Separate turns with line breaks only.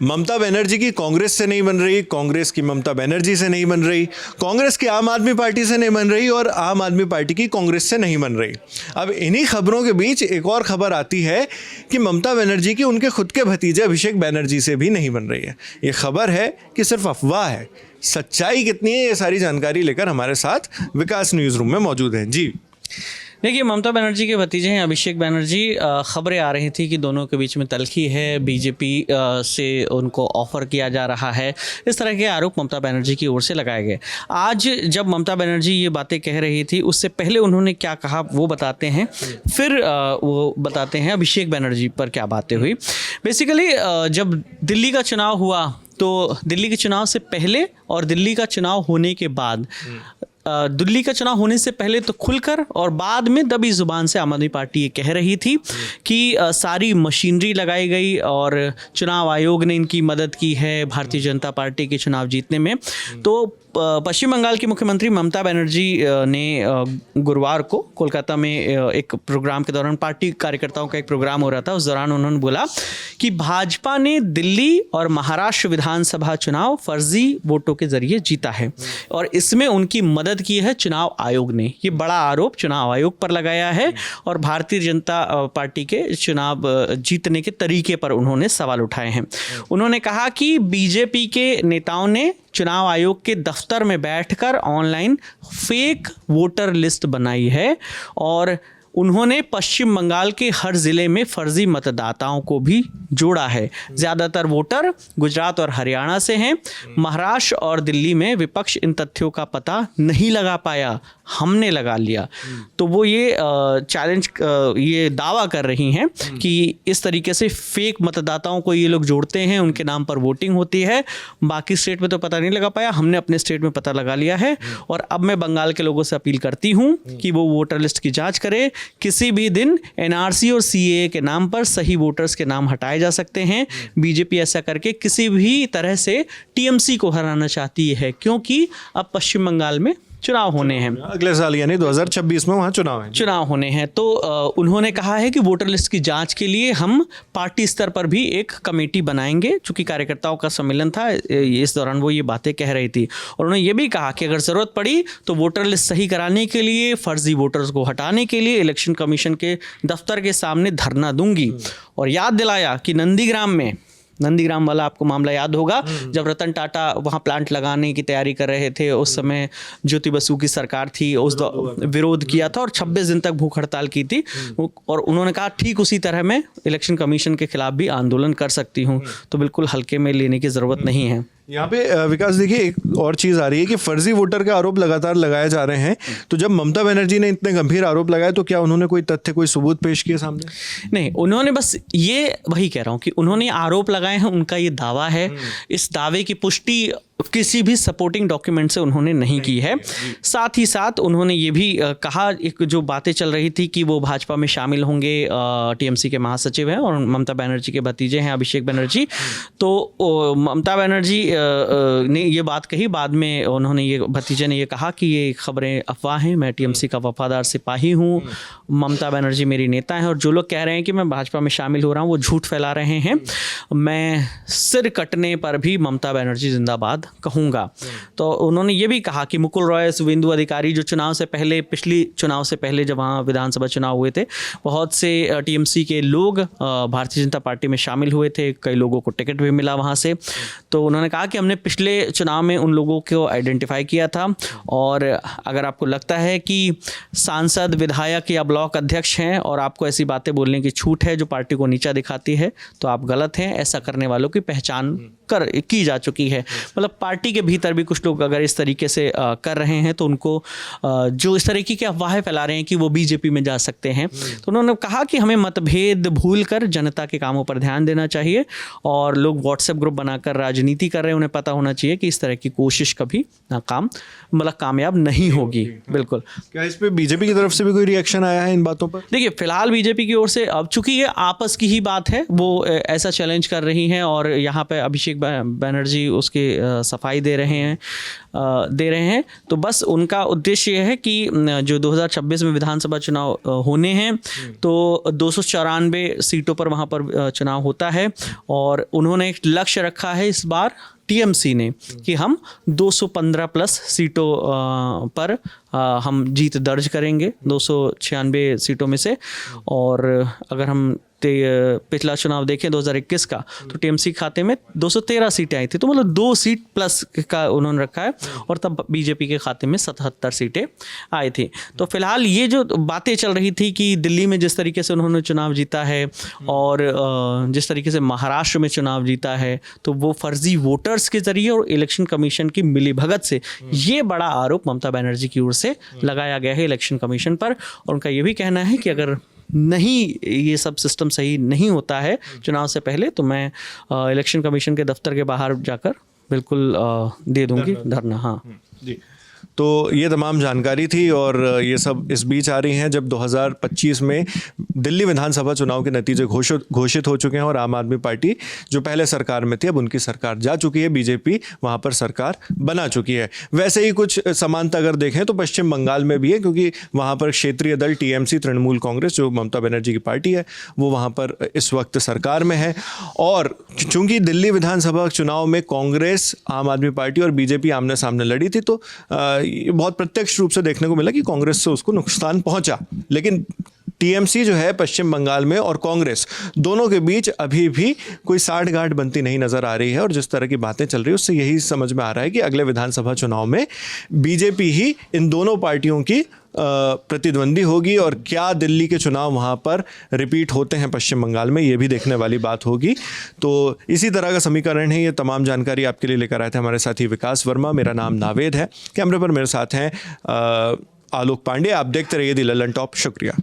ममता बनर्जी की कांग्रेस से नहीं बन रही, कांग्रेस की ममता बनर्जी से नहीं बन रही, कांग्रेस की आम आदमी पार्टी से नहीं बन रही और आम आदमी पार्टी की कांग्रेस से नहीं बन रही। अब इन्हीं खबरों के बीच एक और खबर आती है कि ममता बनर्जी की उनके खुद के भतीजे अभिषेक बनर्जी से भी नहीं बन रही है। ये खबर है कि सिर्फ अफवाह है, सच्चाई कितनी है ये सारी जानकारी लेकर हमारे साथ विकास न्यूज़ रूम में मौजूद हैं। जी
देखिए, ममता बनर्जी के भतीजे हैं अभिषेक बनर्जी। खबरें आ रही थी कि दोनों के बीच में तल्खी है, बीजेपी से उनको ऑफर किया जा रहा है, इस तरह के आरोप ममता बनर्जी की ओर से लगाए गए। आज जब ममता बनर्जी ये बातें कह रही थी, उससे पहले उन्होंने क्या कहा वो बताते हैं, फिर वो बताते हैं अभिषेक बनर्जी पर क्या बातें हुई। बेसिकली जब दिल्ली का चुनाव हुआ तो दिल्ली के चुनाव से पहले और दिल्ली का चुनाव होने के बाद, दिल्ली का चुनाव होने से पहले तो खुलकर और बाद में दबी जुबान से आम आदमी पार्टी ये कह रही थी कि सारी मशीनरी लगाई गई और चुनाव आयोग ने इनकी मदद की है भारतीय जनता पार्टी के चुनाव जीतने में। तो पश्चिम बंगाल की मुख्यमंत्री ममता बनर्जी ने गुरुवार को कोलकाता में एक प्रोग्राम के दौरान, पार्टी कार्यकर्ताओं का एक प्रोग्राम हो रहा था, उस दौरान उन्होंने बोला कि भाजपा ने दिल्ली और महाराष्ट्र विधानसभा चुनाव फर्जी वोटों के जरिए जीता है और इसमें उनकी मदद की है चुनाव आयोग ने। ये बड़ा आरोप चुनाव आयोग पर लगाया है और भारतीय जनता पार्टी के चुनाव जीतने के तरीके पर उन्होंने सवाल उठाए हैं। उन्होंने कहा कि बीजेपी के नेताओं ने चुनाव आयोग के दफ्तर में बैठकर ऑनलाइन फेक वोटर लिस्ट बनाई है और उन्होंने पश्चिम बंगाल के हर ज़िले में फर्जी मतदाताओं को भी जोड़ा है। ज़्यादातर वोटर गुजरात और हरियाणा से हैं। महाराष्ट्र और दिल्ली में विपक्ष इन तथ्यों का पता नहीं लगा पाया, हमने लगा लिया। तो वो ये चैलेंज, ये दावा कर रही हैं कि इस तरीके से फेक मतदाताओं को ये लोग जोड़ते हैं, उनके नाम पर वोटिंग होती है। बाकी स्टेट में तो पता नहीं लगा पाया, हमने अपने स्टेट में पता लगा लिया है और अब मैं बंगाल के लोगों से अपील करती हूँ कि वो वोटर लिस्ट की जाँच करें। किसी भी दिन एनआरसी और सीएए के नाम पर सही वोटर्स के नाम हटाए जा सकते हैं। बीजेपी ऐसा करके किसी भी तरह से टीएमसी को हराना चाहती है, क्योंकि अब पश्चिम बंगाल में चुनाव होने हैं
अगले साल, यानी 2026 में वहाँ चुनाव होने हैं।
तो उन्होंने कहा है कि वोटर लिस्ट की जांच के लिए हम पार्टी स्तर पर भी एक कमेटी बनाएंगे। चूंकि कार्यकर्ताओं का सम्मेलन था, इस दौरान वो ये बातें कह रही थी और उन्होंने ये भी कहा कि अगर ज़रूरत पड़ी तो वोटर लिस्ट सही कराने के लिए, फर्जी वोटर्स को हटाने के लिए इलेक्शन कमीशन के दफ्तर के सामने धरना दूंगी। और याद दिलाया कि नंदीग्राम वाला आपको मामला याद होगा, जब रतन टाटा वहाँ प्लांट लगाने की तैयारी कर रहे थे, उस समय ज्योति बसु की सरकार थी, उस विरोध किया था और 26 दिन तक भूख हड़ताल की थी। और उन्होंने कहा ठीक उसी तरह मैं इलेक्शन कमीशन के खिलाफ भी आंदोलन कर सकती हूँ। तो बिल्कुल हल्के में लेने की ज़रूरत नहीं है।
यहाँ पे विकास देखिए, एक और चीज़ आ रही है कि फर्जी वोटर के आरोप लगातार लगाए जा रहे हैं। तो जब ममता बनर्जी ने इतने गंभीर आरोप लगाए तो क्या उन्होंने कोई तथ्य, कोई सबूत पेश किए सामने?
नहीं, उन्होंने बस ये, वही कह रहा हूँ कि उन्होंने आरोप लगाए हैं, उनका ये दावा है। इस दावे की पुष्टि किसी भी सपोर्टिंग डॉक्यूमेंट से उन्होंने नहीं की है। साथ ही साथ उन्होंने ये भी कहा, एक जो बातें चल रही थी कि वो भाजपा में शामिल होंगे, टीएमसी के महासचिव हैं और ममता बनर्जी के भतीजे हैं अभिषेक बनर्जी। तो ममता बनर्जी ने ये बात कही, बाद में उन्होंने ये, भतीजे ने ये कहा कि ये खबरें अफवाह हैं, मैं टीएमसी का वफादार सिपाही हूँ, ममता बनर्जी मेरी नेता हैं और जो लोग कह रहे हैं कि मैं भाजपा में शामिल हो रहा हूँ वो झूठ फैला रहे हैं। मैं सिर कटने पर भी ममता बनर्जी जिंदाबाद कहूँगा। तो उन्होंने ये भी कहा कि मुकुल रॉय, शुभेंदु अधिकारी जो चुनाव से पहले, पिछली चुनाव से पहले जब वहाँ विधानसभा चुनाव हुए थे, बहुत से टीएमसी के लोग भारतीय जनता पार्टी में शामिल हुए थे, कई लोगों को टिकट भी मिला वहाँ से। तो उन्होंने कहा कि हमने पिछले चुनाव में उन लोगों को आइडेंटिफाई किया था और अगर आपको लगता है कि सांसद, विधायक या ब्लॉक अध्यक्ष हैं और आपको ऐसी बातें बोलने की छूट है जो पार्टी को नीचा दिखाती है, तो आप गलत हैं। ऐसा करने वालों की पहचान की जा चुकी है। मतलब पार्टी के भीतर भी कुछ लोग अगर इस तरीके से कर रहे हैं तो उनको, जो इस तरीके की अफवाहें फैला रहे हैं कि वो बीजेपी में जा सकते हैं, तो उन्होंने कहा कि हमें मतभेद भूलकर जनता के कामों पर ध्यान देना चाहिए और लोग व्हाट्सएप ग्रुप बनाकर राजनीति कर रहे हैं, उन्हें पता होना चाहिए कि इस तरह की कोशिश कभी कामयाब नहीं होगी। बिल्कुल।
क्या इस पे बीजेपी की तरफ से भी कोई रिएक्शन आया है इन बातों पर?
देखिए, फिलहाल बीजेपी की ओर से, अब चूंकि ये आपस की ही बात है, वो ऐसा चैलेंज कर रही हैं और यहाँ पे अभिषेक बनर्जी उसके सफाई दे रहे हैं। तो बस उनका उद्देश्य यह है कि जो 2026 में विधानसभा चुनाव होने हैं तो 294 सीटों पर वहाँ पर चुनाव होता है और उन्होंने एक लक्ष्य रखा है इस बार टीएमसी ने कि हम 215 प्लस सीटों पर हम जीत दर्ज करेंगे 296 सीटों में से। और अगर हम पिछला चुनाव देखें 2021 का तो टीएमसी खाते में 213 सीटें आई थी, तो मतलब 2 सीट प्लस का उन्होंने रखा है और तब बीजेपी के खाते में 77 सीटें आई थी। तो फिलहाल ये जो बातें चल रही थी कि दिल्ली में जिस तरीके से उन्होंने चुनाव जीता है और जिस तरीके से महाराष्ट्र में चुनाव जीता है तो वो फर्जी वोटर्स के जरिए और इलेक्शन कमीशन की मिलीभगत से, ये बड़ा आरोप ममता बनर्जी की ओर से लगाया गया है इलेक्शन कमीशन पर। और उनका ये भी कहना है कि अगर नहीं ये सब सिस्टम सही नहीं होता है चुनाव से पहले तो मैं इलेक्शन कमीशन के दफ्तर के बाहर जाकर बिल्कुल दे दूंगी धरना। हाँ
जी, तो ये तमाम जानकारी थी और ये सब इस बीच आ रही हैं जब 2025 में दिल्ली विधानसभा चुनाव के नतीजे घोषित हो चुके हैं और आम आदमी पार्टी जो पहले सरकार में थी अब उनकी सरकार जा चुकी है, बीजेपी वहाँ पर सरकार बना चुकी है। वैसे ही कुछ समानता अगर देखें तो पश्चिम बंगाल में भी है, क्योंकि वहाँ पर क्षेत्रीय दल टीएमसी तृणमूल कांग्रेस जो ममता बनर्जी की पार्टी है वो वहाँ पर इस वक्त सरकार में है। और चूंकि दिल्ली विधानसभा चुनाव में कांग्रेस, आम आदमी पार्टी और बीजेपी आमने सामने लड़ी थी तो बहुत प्रत्यक्ष रूप से देखने को मिला कि कांग्रेस से उसको नुकसान पहुंचा। लेकिन टीएमसी जो है पश्चिम बंगाल में और कांग्रेस दोनों के बीच अभी भी कोई साठगांठ बनती नहीं नजर आ रही है। और जिस तरह की बातें चल रही है उससे यही समझ में आ रहा है कि अगले विधानसभा चुनाव में बीजेपी ही इन दोनों पार्टियों की प्रतिद्वंदी होगी। और क्या दिल्ली के चुनाव वहाँ पर रिपीट होते हैं पश्चिम बंगाल में, ये भी देखने वाली बात होगी। तो इसी तरह का समीकरण है। ये तमाम जानकारी आपके लिए लेकर आए थे हमारे साथी विकास वर्मा। मेरा नाम नावेद है। कैमरे पर मेरे साथ हैं आलोक पांडे। आप देखते रहिए दी ललन टॉप। शुक्रिया।